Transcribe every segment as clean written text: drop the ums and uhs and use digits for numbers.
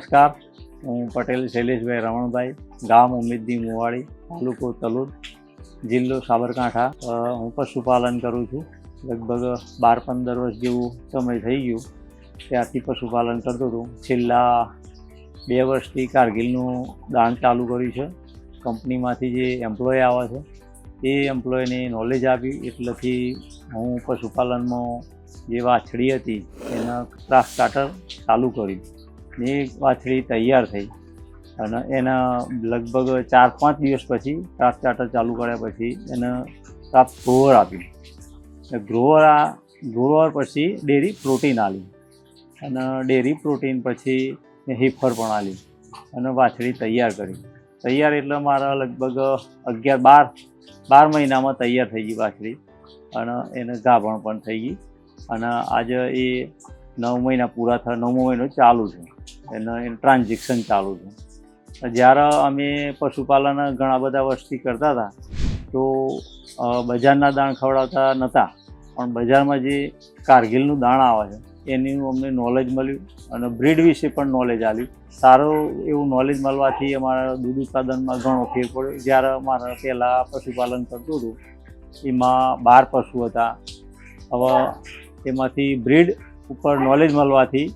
નમસ્કાર, હું પટેલ શૈલેષભાઈ રમણભાઈ, ગામ ઉમેદની મુવાડી, તાલુકો તલોદ, જિલ્લો સાબરકાંઠા. હું પશુપાલન કરું છું. લગભગ 12-15 વર્ષ જેવું સમય થઈ ગયું ત્યારથી પશુપાલન કરતો હતો. છેલ્લા 2 વર્ષથી કારગિલનું દાણ ચાલુ કર્યું છે. કંપનીમાંથી જે એમ્પ્લોય આવે છે એ એમ્પ્લોયને નોલેજ આપી એટલેથી હું પશુપાલનમાં જે વાછડી હતી એના ક્રાસ સ્ટાર્ટર ચાલુ કર્યું. એ વાછડી તૈયાર થઈ અને એના લગભગ 4-5 દિવસ પછી ક્રાસ સ્ટાર્ટર ચાલુ કર્યા પછી એને ક્રાફ્ટ ગ્રોવર આપ્યું. ગ્રોવર પછી ડેરી પ્રોટીન આપ્યું અને ડેરી પ્રોટીન પછી હીફર પણ આપ્યું અને વાછડી તૈયાર કરી. તૈયાર એટલે મારા લગભગ 11-12 મહિનામાં તૈયાર થઈ ગઈ વાછડી અને એને ગાભણ પણ થઈ ગઈ અને આજે એ 9 મહિના પૂરા થયા, 9મો મહિનો ચાલુ છે, એનું ટ્રાન્ઝેક્શન ચાલુ છે. જ્યારે અમે પશુપાલન ઘણા બધા વર્ષથી કરતા હતા તો બજારના દાણ ખવડાવતા નહોતા, પણ બજારમાં જે કારગિલનું દાણ આવે છે એનું અમને નોલેજ મળ્યું અને બ્રીડ વિશે પણ નોલેજ આવ્યું. સારું એવું નોલેજ મળવાથી અમારા દૂધ ઉત્પાદનમાં ઘણો ફેર પડ્યો. જ્યારે અમારા પહેલાં પશુપાલન કરતું હતું એમાં 12 પશુ હતા. હવે એમાંથી બ્રીડ ઉપર નોલેજ મળવાથી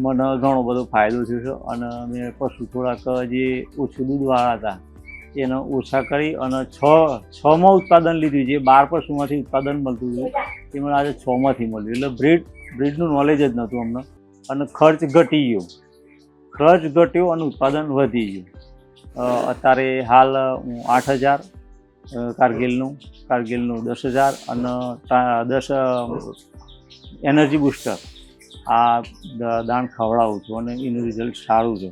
મને ઘણો બધો ફાયદો થયો છે અને અમે પશુ થોડાક જે ઓછું દૂધવાળા હતા એને ઓછા કરી અને 6માં ઉત્પાદન લીધું. જે 12 પશુમાંથી ઉત્પાદન મળતું હતું એ મને આજે 6માંથી મળ્યું. એટલે બ્રીડનું નોલેજ જ નહોતું અમને અને ખર્ચ ઘટી ગયો અને ઉત્પાદન વધી ગયું. અત્યારે હાલ હું 8,000 કારગિલનું 10,000 અને 10 એનર્જી બૂસ્ટર આ દાણ ખવડાવું છું અને એનું રિઝલ્ટ સારું છે.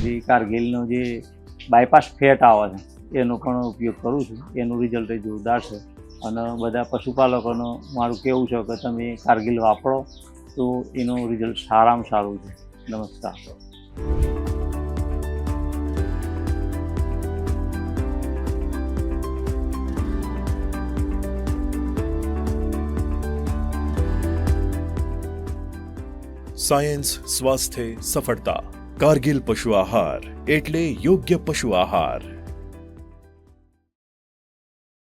જે કારગિલનો જે બાયપાસ ફેટ આવે છે એનો પણ ઉપયોગ કરું છું. એનું રિઝલ્ટ એ જોરદાર છે અને બધા પશુપાલકોનું મારું કહેવું છે કે તમે કારગિલ વાપરો તો એનું રિઝલ્ટ સારામાં સારું છે. નમસ્કાર. સાયન્સ, સ્વાસ્થ્ય, સફળતા. કારગિલ પશુ આહાર એટલે યોગ્ય પશુ આહાર.